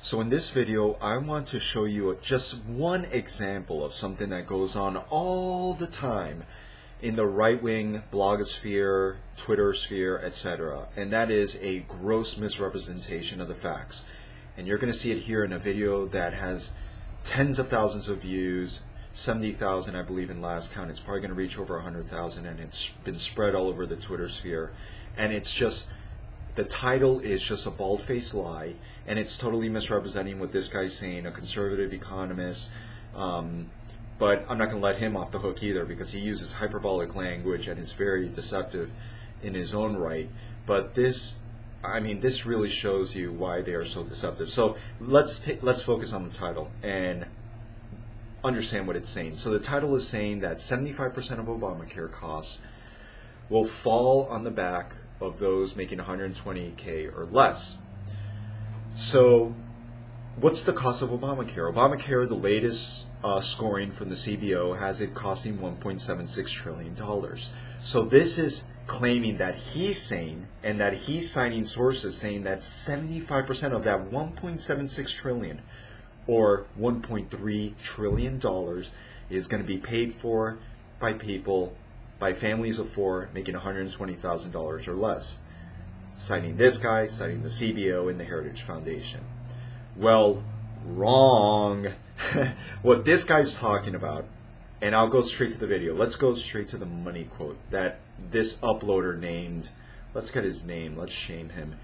So in this video, I want to show you just one example of something that goes on all the time in the right-wing blogosphere, Twitter sphere, etc. And that is a gross misrepresentation of the facts. And you're going to see it here in a video that has tens of thousands of views, 70,000 I believe in last count. It's probably going to reach over 100,000, and it's been spread all over the Twitter sphere. And it's just, the title is just a bald-faced lie, and it's totally misrepresenting what this guy's saying, a conservative economist. But I'm not going to let him off the hook either, because he uses hyperbolic language and is very deceptive in his own right. But this, I mean, this really shows you why they are so deceptive. So let's focus on the title and understand what it's saying. So the title is saying that 75% of Obamacare costs will fall on the back of those making 120K or less. So what's the cost of Obamacare? Obamacare, the latest scoring from the CBO, has it costing $1.76 trillion. So this is claiming that he's saying, and that he's citing sources saying that 75% of that $1.76 trillion or $1.3 trillion is going to be paid for by people, by families of four making $120,000 or less. Citing this guy, citing the CBO and the Heritage Foundation. Well, wrong. What this guy's talking about, and I'll go straight to the video. Let's go straight to the money quote that this uploader named, let's get his name, let's shame him,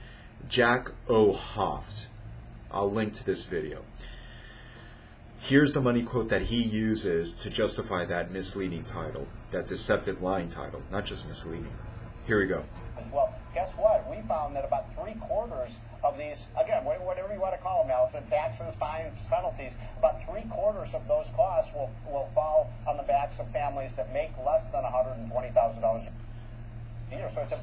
Jack O. Hoft. I'll link to this video. Here's the money quote that he uses to justify that misleading title, that deceptive lying title, not just misleading. Here we go. Well, guess what? We found that about 3/4 of these, again, whatever you want to call them now, so taxes, fines, penalties, about 3/4 of those costs will fall on the backs of families that make less than $120,000 a year. So it's a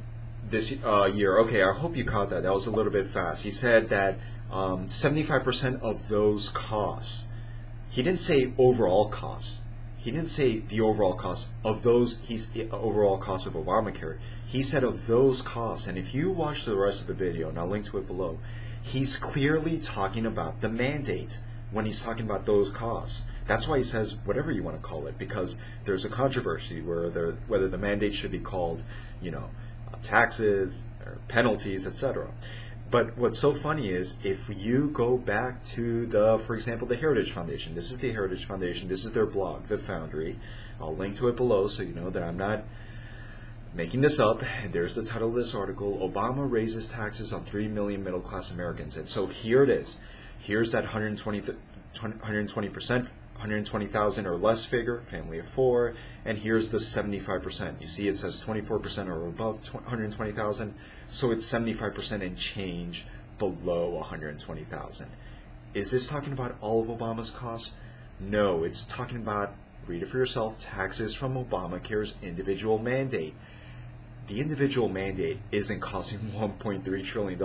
this year. Okay, I hope you caught that. That was a little bit fast. He said that 75% of those costs. He didn't say overall costs. He didn't say the overall cost of those, overall cost of Obamacare. He said of those costs, and if you watch the rest of the video, and I'll link to it below, he's clearly talking about the mandate when he's talking about those costs. That's why he says whatever you want to call it, because there's a controversy whether the mandate should be called, taxes or penalties, etc. But what's so funny is, if you go back to for example, the Heritage Foundation. This is the Heritage Foundation. This is their blog, The Foundry. I'll link to it below so you know that I'm not making this up. And there's the title of this article: Obama raises taxes on 3 million middle-class Americans. And so here it is. Here's that 120%, 120,000 or less figure, family of four, and here's the 75%. You see it says 24% or above 120,000, so it's 75% and change below 120,000. Is this talking about all of Obama's costs? No, it's talking about, read it for yourself, taxes from Obamacare's individual mandate. The individual mandate isn't costing $1.3 trillion.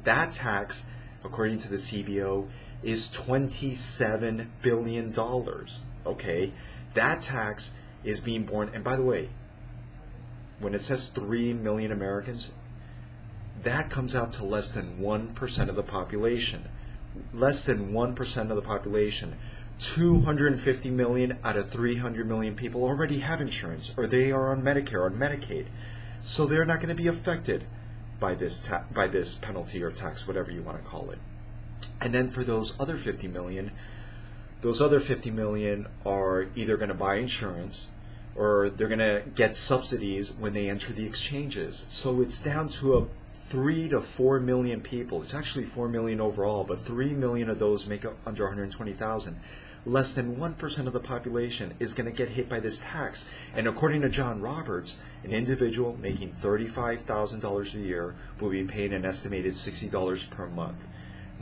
That tax, according to the CBO, is $27 billion. Okay, that tax is being borne, and by the way, when it says 3 million Americans, that comes out to less than 1% of the population. Less than 1% of the population. 250 million out of 300 million people already have insurance, or they are on Medicare, on Medicaid, so they're not going to be affected by this penalty or tax, whatever you want to call it. And then for those other 50 million, those other 50 million are either going to buy insurance or they're going to get subsidies when they enter the exchanges. So it's down to 3 to 4 million people. It's actually 4 million overall, but 3 million of those make up under 120,000. Less than 1% of the population is going to get hit by this tax. And according to John Roberts, an individual making $35,000 a year will be paying an estimated $60 per month.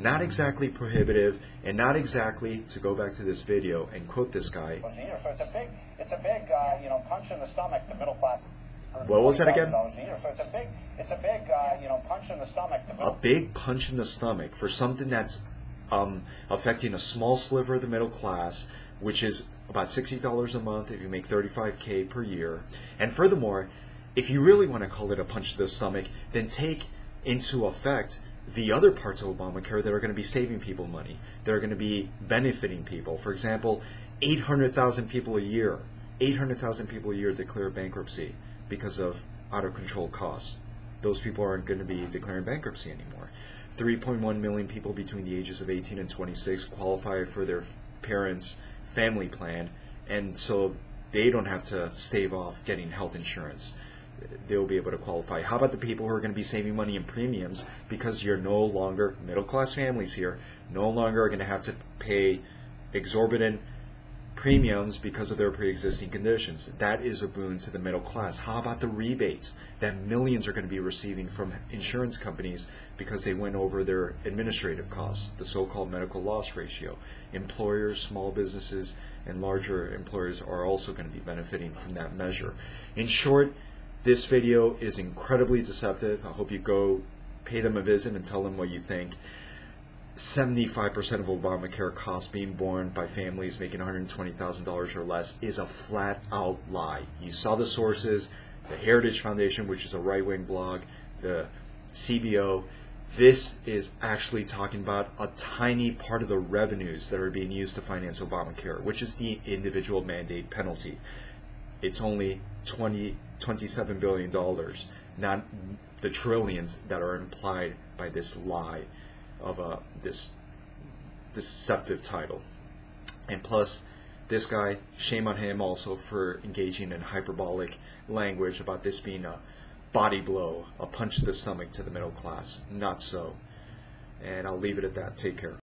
Not exactly prohibitive, and not exactly, to go back to this video and quote this guy. So it's a big punch in the stomach to middle class. What was that again? So it's a big punch in the stomach. A big punch in the stomach for something that's affecting a small sliver of the middle class, which is about $60 a month if you make $35K per year. And furthermore, if you really want to call it a punch to the stomach, then take into effect the other parts of Obamacare that are going to be saving people money, that are going to be benefiting people. For example, 800,000 people a year, 800,000 people a year declare bankruptcy because of out of control costs. Those people aren't going to be declaring bankruptcy anymore. 3.1 million people between the ages of 18 and 26 qualify for their parents' family plan, and so they don't have to stave off getting health insurance. They'll be able to qualify. How about the people who are going to be saving money in premiums because you're no longer, middle class families here, no longer are going to have to pay exorbitant premiums because of their pre-existing conditions? That is a boon to the middle class. How about the rebates that millions are going to be receiving from insurance companies because they went over their administrative costs, the so-called medical loss ratio? Employers, small businesses, and larger employers are also going to be benefiting from that measure. In short, this video is incredibly deceptive. I hope you go pay them a visit and tell them what you think. 75% of Obamacare costs being borne by families making $120,000 or less is a flat-out lie. You saw the sources, the Heritage Foundation, which is a right-wing blog, the CBO. This is actually talking about a tiny part of the revenues that are being used to finance Obamacare, which is the individual mandate penalty. It's only $27 billion, not the trillions that are implied by this lie of this deceptive title. And plus, this guy, shame on him also for engaging in hyperbolic language about this being a body blow, a punch to the stomach to the middle class. Not so. And I'll leave it at that. Take care.